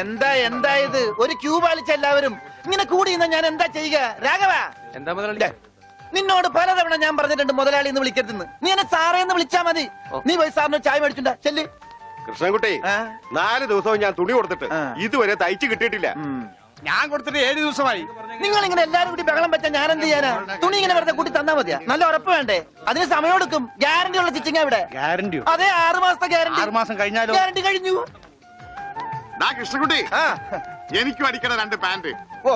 എന്താ ഇത്? ഒരു ക്യൂ പാലിച്ച എല്ലാവരും ഇങ്ങനെ കൂടി ഞാൻ എന്താ ചെയ്യുക? രാഘവ, എന്താ മുതലാളി? നിന്നോട് പലതവണ ഞാൻ പറഞ്ഞിട്ടുണ്ട് മുതലാളി എന്ന് വിളിക്കരുതെന്ന്. നീ എന്നെ സാറേ എന്ന് വിളിച്ചാ മതി. നീ പോയി സാറിന് ചായ മേടിച്ചുണ്ടാ ചെല്ല്. കൃഷ്ണൻകുട്ടി, 4 ദിവസവും ഞാൻ തുണി കൊടുത്തിട്ട് ഇതുവരെ തയ്ച്ചു കിട്ടിയിട്ടില്ല. ഞാൻ കൊടുത്തിട്ട് 7 ദിവസമായി. നിങ്ങൾ ഇങ്ങനെ എല്ലാരും കൂടി ബഹളം വെച്ചാൽ ഞാൻ എന്ത് ചെയ്യാനാ? തുണി ഇങ്ങനെ വെറുതെ കൂട്ടി തന്നാ മതിയാ? നല്ല ഉറപ്പ് വേണ്ടേ? അതിന് സമയം എടുക്കും. ഗ്യാരണ്ടി ഉള്ള സ്റ്റിച്ചിങ് ഇവിടെ. ഗ്യാരണ്ടിയോ? അതെ, 6 മാസത്തെ ഗ്യാരണ്ടി. 6 മാസം കഴിഞ്ഞാലോ? ഗ്യാരണ്ടി കഴിഞ്ഞു. കൃഷ്ണൻകുട്ടി, എനിക്കും അടിക്കണം 2 പാന്റ്. ഓ,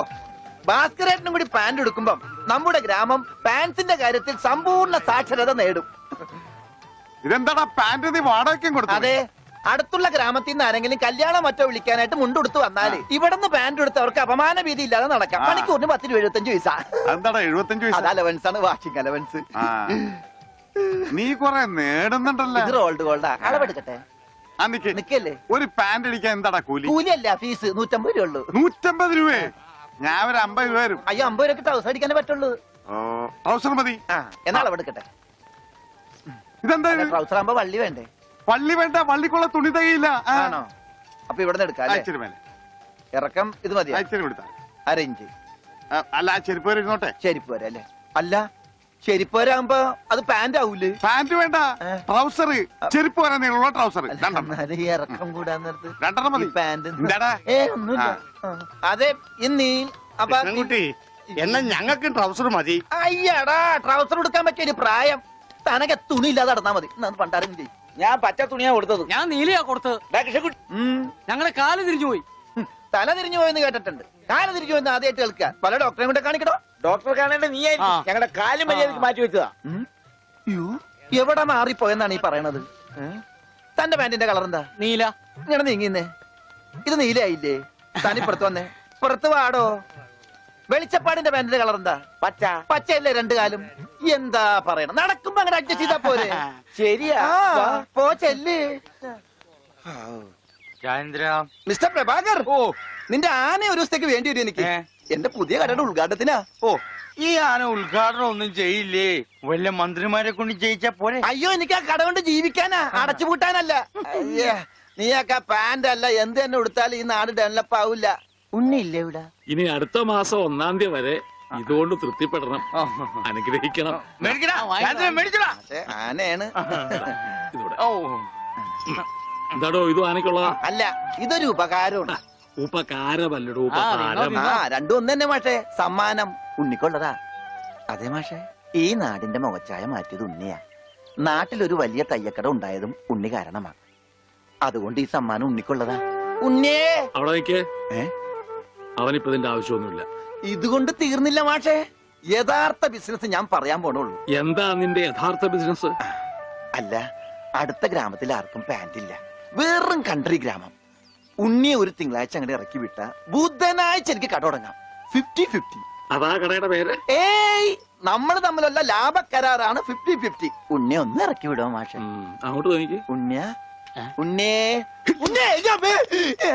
ഭാസ്കരേട്ടനും കൂടി പാന്റ് എടുക്കുമ്പം നമ്മുടെ ഗ്രാമം പാൻസിന്റെ കാര്യത്തിൽ സമ്പൂർണ്ണ സാക്ഷരത നേടും. ഇതെന്താടാ പാന്റ് നീ വാടകയ്ക്കും കൊടുത്തു? അതെ, അടുത്തുള്ള ഗ്രാമത്തിൽ നിന്ന് ആരെങ്കിലും കല്യാണം മറ്റോ വിളിക്കാനായിട്ട് മുണ്ടെടുത്ത് വന്നാല് ഇവിടുന്ന് പാന്റ് എടുത്ത് അവർക്ക് അപമാന ഭീതി ഇല്ലാതെ നടക്കാം. മണിക്കൂറിന് 10 രൂപ 75 പൈസ. എന്താടാ 75 പൈസ? അത് അലവൻസ് ആണ്, വാഷിംഗ് അലവൻസ്. നീ കൊറേ നേടുന്നുണ്ടല്ലോ. ഇത് റോൾഡ് ഗോൾഡാ. അളവെടുക്കട്ടെ? നിക്കല്ലേ. ഒരു പാന്റ് അടിക്കാൻ എന്താടാ കൂലി? കൂലിയല്ല, ഫീസ് 150 രൂപ ഉള്ളൂ. 150 രൂപയെ? ഞാൻ ഒരു 50 രൂപ വരും. അയ്യോ, 50 രൂപ ട്രൗസർ അടിക്കാനേ പറ്റുള്ളൂ. ട്രൗസർ മതി. എന്നാ അളവെടുക്കട്ടെ? ഇതെന്താ ട്രൗസർ ആകുമ്പോ വള്ളി വേണ്ടേ? വള്ളി വേണ്ട, വള്ളിക്കുള്ള തുണി തികയില്ല. ആണോ? അപ്പൊ ഇവിടെ എടുക്കാം. ഇറക്കം ഇത് മതി. 1/2 ഇഞ്ച്. അല്ല, ചെരുപ്പ് വരെ ഇരുന്നോട്ടെ. ചെരുപ്പ് വരെ അല്ലേ? അല്ല, ചെരുപ്പ് വരാകുമ്പോ അത് പാന്റ് ആവൂലേ? പാന്റ് വേണ്ട, ട്രൗസർ. ചെരുപ്പ് വരാൻ നീളമുള്ള ട്രൗസർ ഇറക്കം കൂടാൻ നേരത്ത് 2 മതി. പാന്റ് ഒന്നുമില്ല. അതെ, ഇന്നീ കുട്ടി, എന്നാ ഞങ്ങൾക്ക് ട്രൗസർ മതി. അയ്യടാ, ട്രൗസർ എടുക്കാൻ പറ്റിയ പ്രായം. തനക്ക് തുണി ഇല്ലാതെ നടന്നാ മതി. പണ്ടാരും ചെയ്യും. ഞാൻ പച്ച തുണിയാ കൊടുത്തത്. ഞാൻ നീലയാ കൊടുത്തത്. ഞങ്ങളെ കാല് തിരിഞ്ഞു പോയി. തല തിരിഞ്ഞു പോയെന്ന് കേട്ടിട്ടുണ്ട്. കാല് തിരിഞ്ഞു പോയെന്ന് ആദ്യമായിട്ട് കേൾക്കുക. പല ഡോക്ടറെ കൂടെ കാണിക്കണോ? ഡോക്ടറെ കാണേണ്ട നീ ഞങ്ങളുടെ കാലും മര്യാദക്ക് മാറ്റി വെച്ചതാ. എവിടെ മാറിപ്പോയെന്നാണ് ഈ പറയണത്? തന്റെ പാന്റിന്റെ കളർ എന്താ? നീല. ഇങ്ങനെ നീങ്ങിന്നേ. ഇത് നീലയായില്ലേ? തനിപ്പുറത്ത് വന്നേ. പുറത്ത് വാടോ. വെളിച്ചപ്പാടിന്റെ പാന്റിന്റെ കളർ എന്താ? പച്ച. പച്ചയല്ലേ 2 കാലും? എന്താ പറയണം? നടക്കുമ്പോ അങ്ങനെ അഡ്ജസ്റ്റ് ചെയ്താ പോരെ? ശരിയാ, പോ ചെല്ല്. മിസ്റ്റർ പ്രഭാകർ, നിന്റെ ആന ഒരു ദിവസത്തേക്ക് വേണ്ടി വരും എനിക്ക്. എന്റെ പുതിയ കടയുടെ ഉദ്ഘാടനത്തിനാ. ഈ ആന ഉദ്ഘാടനം ഒന്നും ചെയ്യില്ലേ? വല്ല മന്ത്രിമാരെ കൊണ്ട് ചെയ്യിച്ചാ പോരെ? അയ്യോ, എനിക്ക് ആ കട കൊണ്ട് ജീവിക്കാനാ, അടച്ചുപൂട്ടാനല്ല. നീയൊക്കെ പാന്റ് അല്ല എന്ത് തന്നെ കൊടുത്താലും ഈ നാട് ഡെവലപ്പ് ആവില്ല. ഉണ്ണിയില്ലേ ഇവിടെ? ഇനി അടുത്ത മാസം 1-ാം തീയതി വരെ ഇതുകൊണ്ട് തൃപ്തിപ്പെടണം, അനുഗ്രഹിക്കണം. ആനയാണ്. എന്താടോ ഇത് ആനയ്ക്കുള്ളതാ? അല്ല, ഇതൊരു ഉപകാരമാണ്. ഉപകാരമല്ലടോ, ഉപകാരം. രണ്ടും ഒന്ന് തന്നെ മാഷേ. സമ്മാനം ഉണ്ണിക്കൊള്ളതാ. അതെ മാഷേ, ഈ നാടിന്റെ മുഖച്ഛായ മാറ്റിയത് ഉണ്ണിയാ. നാട്ടിലൊരു വലിയ തയ്യക്കട ഉണ്ടായതും ഉണ്ണി കാരണമാണ്. അതുകൊണ്ട് ഈ സമ്മാനം ഉണ്ണിക്കൊള്ളതാ. ഉണ്ണിയേ അവിടെ നിൽക്കേ. അവനിപ്പോ ഇതിന്റെ ആവശ്യമൊന്നുമില്ല. ഇതുകൊണ്ട് തീർന്നില്ല മാഷേ. യഥാർത്ഥ ബിസിനസ് ഞാൻ പറയാൻ പോണുള്ളൂ. എന്താ നിന്റെ യഥാർത്ഥ ബിസിനസ്? അല്ല, അടുത്ത ഗ്രാമത്തിൽ ആർക്കും പാന്റ് ഇല്ല. വെറും കൺട്രി ഗ്രാമം. ഉണ്ണിയെ ഒരു തിങ്കളാഴ്ച അങ്ങനെ ഇറക്കി വിട്ട ബുധനാഴ്ച എനിക്ക് കട തുടങ്ങാം. 50-50. അതാ കടയുടെ പേര്? ഏയ്, നമ്മൾ തമ്മിലുള്ള ലാഭക്കരാറാണ് 50-50. ഉണ്ണിയെ ഒന്ന് ഇറക്കി വിടുവോ മാഷെ? അങ്ങോട്ട് തോന്നിക്ക്. ഉണ്ണിയ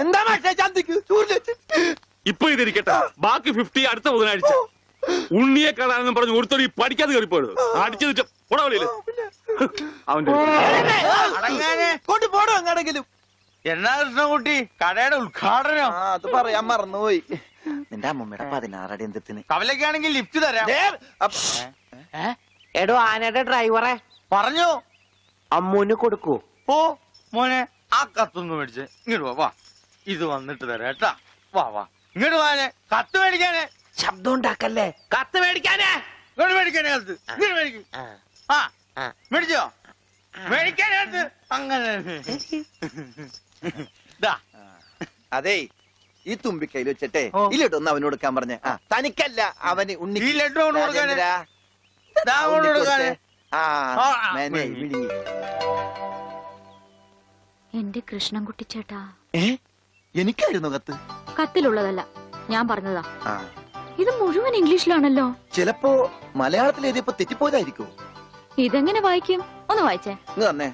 എന്താ മാഷെ ചന്തിക്ക്? ഇപ്പൊ ഇതിരിക്കട്ടെ, ബാക്കി 50 അടുത്ത ബുധനാഴ്ച. ഉണ്ണിയെ കാണാനെന്നും പറഞ്ഞു ഒരുത്തടി പഠിക്കാതെ കയറിപ്പോയത് അടിച്ചു അവന്റെ പോടോ അങ്ങാണെങ്കിലും. എന്നാ കൃഷ്ണൻകുട്ടി, കടയുടെ ഉദ്ഘാടനം? അത് പറയാൻ മറന്നുപോയി. നിന്റെ അമ്മൂമ്മയുടെ 16 അടി എന്തിന്? കവലക്കാണെങ്കിൽ ലിഫ്റ്റ് തരാം. എടോ, ആനയുടെ ഡ്രൈവറെ പറഞ്ഞു അമ്മൂന് കൊടുക്കൂ. ഓ മോനെ, ആ കത്തൊന്ന് മേടിച്ച് ഇങ്ങോട്ട് വാ. ഇത് വന്നിട്ട് തരാം കേട്ടാ. വാ ഇങ്ങോട്ട് വാനെ. കത്ത് മേടിക്കാനേ. ശബ്ദം ഉണ്ടാക്കല്ലേ. കത്ത് മേടിക്കാനേ. ഇങ്ങോട്ട് മേടിക്കാനേ കത്ത്. ഇങ്ങോട്ട് മേടിക്കും. മേടിച്ചോ? മേടിക്കാനകത്ത് അങ്ങനെ. അതെ, ഈ തുമ്പിക്കൈയിൽ വെച്ചിട്ടേ ഈ ലഡു ഒന്ന് അവന് കൊടുക്കാൻ പറഞ്ഞേ. തനിക്കല്ല, അവന്. ഉണ്ണി ഈ ലഡു കൊടുക്കാനേ. എന്റെ കൃഷ്ണൻകുട്ടി ചേട്ടാ. എനിക്കായിരുന്നു കത്ത്. കത്തിലുള്ളതല്ല, ഞാൻ പറഞ്ഞതാ. ഇത് മുഴുവൻ ഇംഗ്ലീഷിലാണല്ലോ. ചിലപ്പോ മലയാളത്തിൽ എഴുതിയപ്പോ തെറ്റിപ്പോയതായിരിക്കും. ഇതെങ്ങനെ വായിക്കും? ഒന്ന് വായിച്ചേ. തന്നെ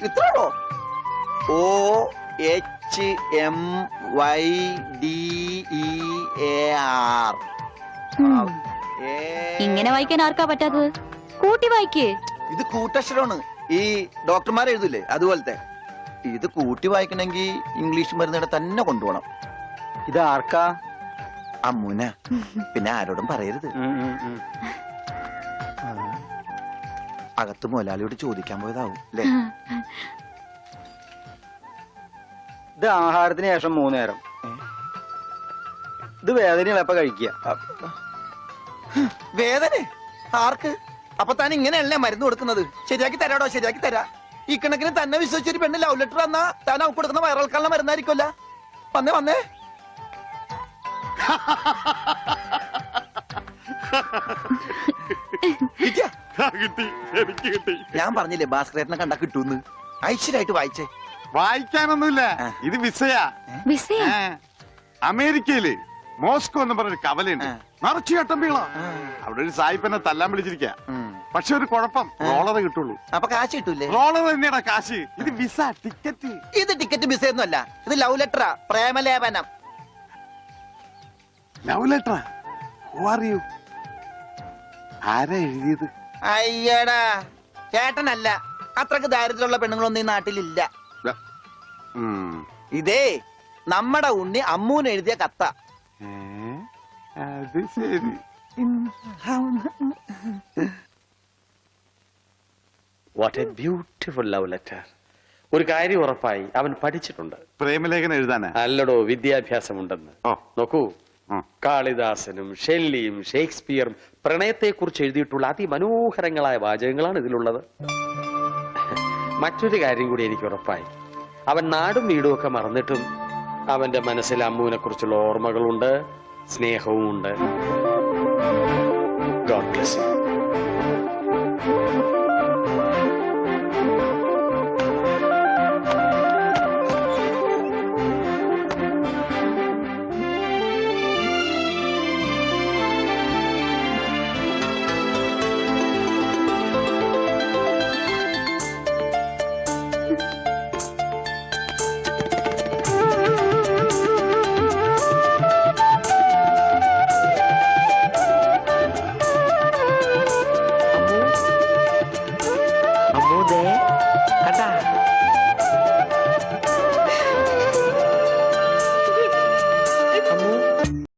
ഇത്രോ? OHMYDEAR. ഇങ്ങനെ വായിക്കാൻ ആർക്കാ പറ്റാത്തത്? കൂട്ടി വായിക്കേ. ഇത് കൂട്ടക്ഷരമാണ്. ഈ ഡോക്ടർമാർ എഴുതൂലേ അതുപോലത്തെ. ഇത് കൂട്ടി വായിക്കണമെങ്കിൽ ഇംഗ്ലീഷ് മരുന്നിടെ തന്നെ കൊണ്ടുപോകണം. ഇത് ആർക്കാ? അമ്മൂന. പിന്നെ ആരോടും പറയരുത്. അകത്ത് മുതലാളിയോട് ചോദിക്കാൻ പോയതാവും അല്ലേ? ഇത് ആഹാരത്തിന് ശേഷം 3 നേരം. ഇത് വേദനയുള്ളപ്പ കഴിക്കുക. വേദന ആർക്ക്? അപ്പൊ താൻ ഇങ്ങനെയല്ലേ മരുന്ന് കൊടുക്കുന്നത്? ശരിയാക്കി തരാടോ, ശരിയാക്കി തരാ. ഈ കണക്കിന് തന്നെ വിശ്വസിച്ചൊരു പെണ്ണ് ലവ് ലെറ്റർ തന്നാ താൻ അവൾക്ക് കൊടുക്കുന്ന വയറിളക്കാനുള്ള മരുന്നായിരിക്കുമല്ല. വന്നേ വന്നേ. കിട്ടിയാ? കിട്ടി, എനിക്ക് കിട്ടി. ഞാൻ പറഞ്ഞില്ലേ ഭാസ്കരേട്ടനെ കണ്ടാ കിട്ടൂന്ന്. ഐശ്വര്യമായിട്ട് വായിച്ചേ. വായിക്കാനൊന്നുമില്ല, ഇത് വിസയാ. വിസയ ഏ, അമേരിക്കയില് മോസ്കോ എന്ന് പറഞ്ഞൊരു കവലയുണ്ട്. നിറച്ചു കട്ടമ്പികളാ. അവിടെ ഒരു സായിപ്പനെ തല്ലാൻ വിളിച്ചിരിക്ക. പക്ഷെ ഒരു കുഴപ്പം, റോളറ് കിട്ടുള്ളൂ. അപ്പൊ കാശ് കിട്ടൂലേ? റോളർ തന്നെയാടാ കാശ്. ഇത് വിസ, ടിക്കറ്റ്. ഇത് ടിക്കറ്റ് വിസയൊന്നും അല്ല, ഇത് ലവ് ലെറ്ററാ, പ്രേമലേപനം. ലവ് ലെറ്ററാ? Who are you? ആരാ എഴുതിയത്? അയ്യടാ, ചേട്ടനല്ല. അത്രക്ക് ദാരിദ്ര്യമുള്ള പെണ്ണുങ്ങളൊന്നും ഈ നാട്ടിലില്ല. ഇതേ നമ്മടെ ഉണ്ണി അമ്മൂന് എഴുതിയ കത്ത. അത് ശരി. What A beautiful love letter. ഒരു കാര്യം ഉറപ്പായി, അവൻ പഠിച്ചിട്ടുണ്ട്. പ്രേമലേഖനം എഴുതാനാ? അല്ലടോ, വിദ്യാഭ്യാസമുണ്ടെന്ന്. ഓ. നോക്കൂ, കാളിദാസനും ഷെല്ലിയും ഷേക്സ്പിയറും പ്രണയത്തെക്കുറിച്ച് എഴുതിയിട്ടുള്ള അതിമനോഹരങ്ങളായ വാചകങ്ങളാണ് ഇതിലുള്ളത്. മറ്റൊരു കാര്യം കൂടി എനിക്ക് ഉറപ്പായി, അവൻ നാടും വീടും ഒക്കെ മറന്നിട്ടും അവന്റെ മനസ്സിൽ അമ്മുവിനെ കുറിച്ചുള്ള ഓർമ്മകളുണ്ട്, സ്നേഹവും ഉണ്ട്. God bless you.